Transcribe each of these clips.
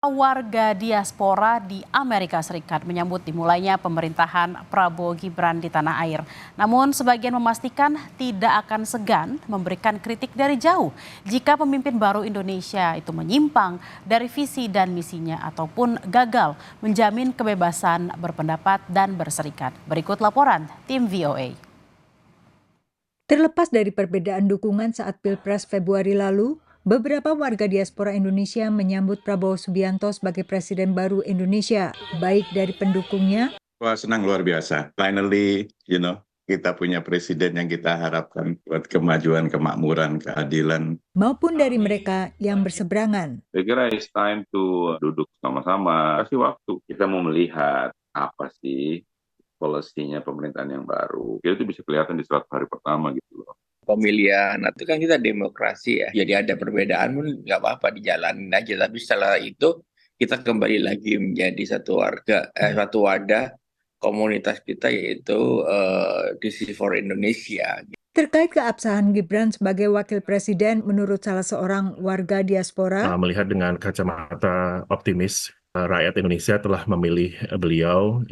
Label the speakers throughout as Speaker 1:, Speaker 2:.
Speaker 1: Warga diaspora di Amerika Serikat menyambut dimulainya pemerintahan Prabowo Gibran di tanah air. Namun sebagian memastikan tidak akan segan memberikan kritik dari jauh jika pemimpin baru Indonesia itu menyimpang dari visi dan misinya ataupun gagal menjamin kebebasan berpendapat dan berserikat. Berikut laporan tim VOA.
Speaker 2: Terlepas dari perbedaan dukungan saat Pilpres Februari lalu, beberapa warga diaspora Indonesia menyambut Prabowo Subianto sebagai presiden baru Indonesia, baik dari pendukungnya.
Speaker 3: Wah, senang luar biasa. Finally, kita punya presiden yang kita harapkan buat kemajuan, kemakmuran, keadilan.
Speaker 2: Maupun dari mereka yang berseberangan.
Speaker 4: Saya kira it's time to duduk sama-sama, kasih waktu. Kita mau melihat apa sih polisinya pemerintahan yang baru. Itu bisa kelihatan di 100 hari pertama gitu loh.
Speaker 5: Pemilihan, itu kan kita demokrasi ya. Jadi ada perbedaan pun nggak apa-apa, dijalanin aja. Tapi setelah itu kita kembali lagi menjadi satu wadah komunitas kita, yaitu This is for Indonesia.
Speaker 2: Terkait keabsahan Gibran sebagai wakil presiden, menurut salah seorang warga diaspora,
Speaker 6: melihat dengan kacamata optimis, rakyat Indonesia telah memilih beliau,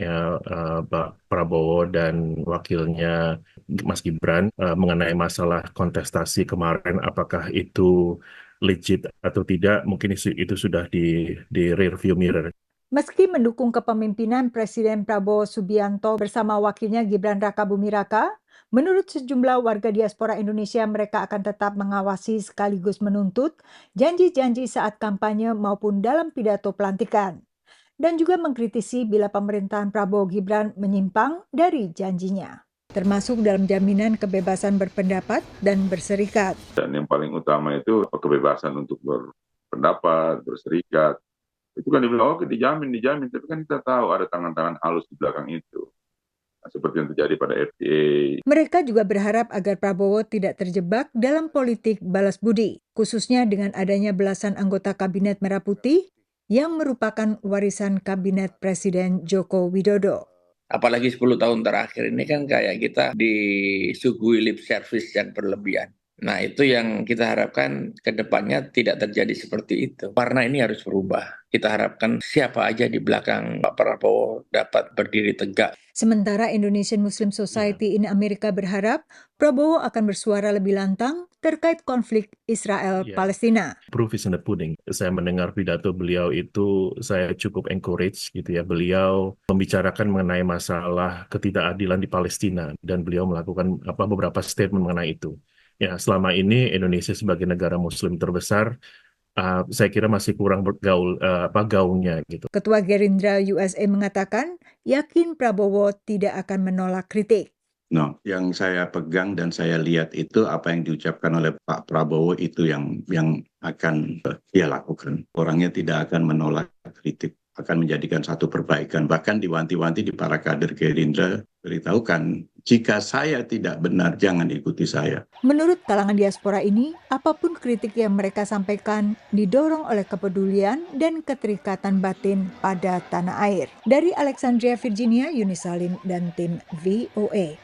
Speaker 6: Pak Prabowo dan wakilnya Mas Gibran, mengenai masalah kontestasi kemarin, apakah itu legit atau tidak, mungkin itu sudah di rearview mirror.
Speaker 2: Meski mendukung kepemimpinan Presiden Prabowo Subianto bersama wakilnya Gibran Rakabuming Raka, menurut sejumlah warga diaspora Indonesia, mereka akan tetap mengawasi sekaligus menuntut janji-janji saat kampanye maupun dalam pidato pelantikan. Dan juga mengkritisi bila pemerintahan Prabowo Gibran menyimpang dari janjinya, termasuk dalam jaminan kebebasan berpendapat dan berserikat.
Speaker 4: Dan yang paling utama itu kebebasan untuk berpendapat, berserikat. Itu kan dibilang, oke dijamin. Tapi kan kita tahu ada tangan-tangan halus di belakang itu. Nah, seperti yang terjadi pada FTA.
Speaker 2: Mereka juga berharap agar Prabowo tidak terjebak dalam politik balas budi, khususnya dengan adanya belasan anggota Kabinet Merah Putih yang merupakan warisan Kabinet Presiden Joko Widodo.
Speaker 5: Apalagi 10 tahun terakhir ini kan kayak kita disuguhi lip service yang berlebihan. Nah, itu yang kita harapkan ke depannya tidak terjadi seperti itu. Karena ini harus berubah. Kita harapkan siapa aja di belakang Pak Prabowo dapat berdiri tegak.
Speaker 2: Sementara Indonesian Muslim Society in Amerika berharap Prabowo akan bersuara lebih lantang terkait konflik Israel-Palestina.
Speaker 6: Proof is in the pudding. Saya mendengar pidato beliau itu, saya cukup encourage gitu ya. Beliau membicarakan mengenai masalah ketidakadilan di Palestina dan beliau melakukan beberapa statement mengenai itu. Ya, selama ini Indonesia sebagai negara Muslim terbesar, saya kira masih kurang gaungnya gitu.
Speaker 2: Ketua Gerindra USA mengatakan yakin Prabowo tidak akan menolak kritik.
Speaker 3: No, yang saya pegang dan saya lihat itu apa yang diucapkan oleh Pak Prabowo itu yang akan dia lakukan. Orangnya tidak akan menolak kritik, akan menjadikan satu perbaikan. Bahkan diwanti-wanti di para kader Gerindra, beritahukan jika saya tidak benar jangan ikuti saya.
Speaker 2: Menurut kalangan diaspora ini, apapun kritik yang mereka sampaikan didorong oleh kepedulian dan keterikatan batin pada tanah air. Dari Alexandria, Virginia, Yuni Salim dan tim VOA.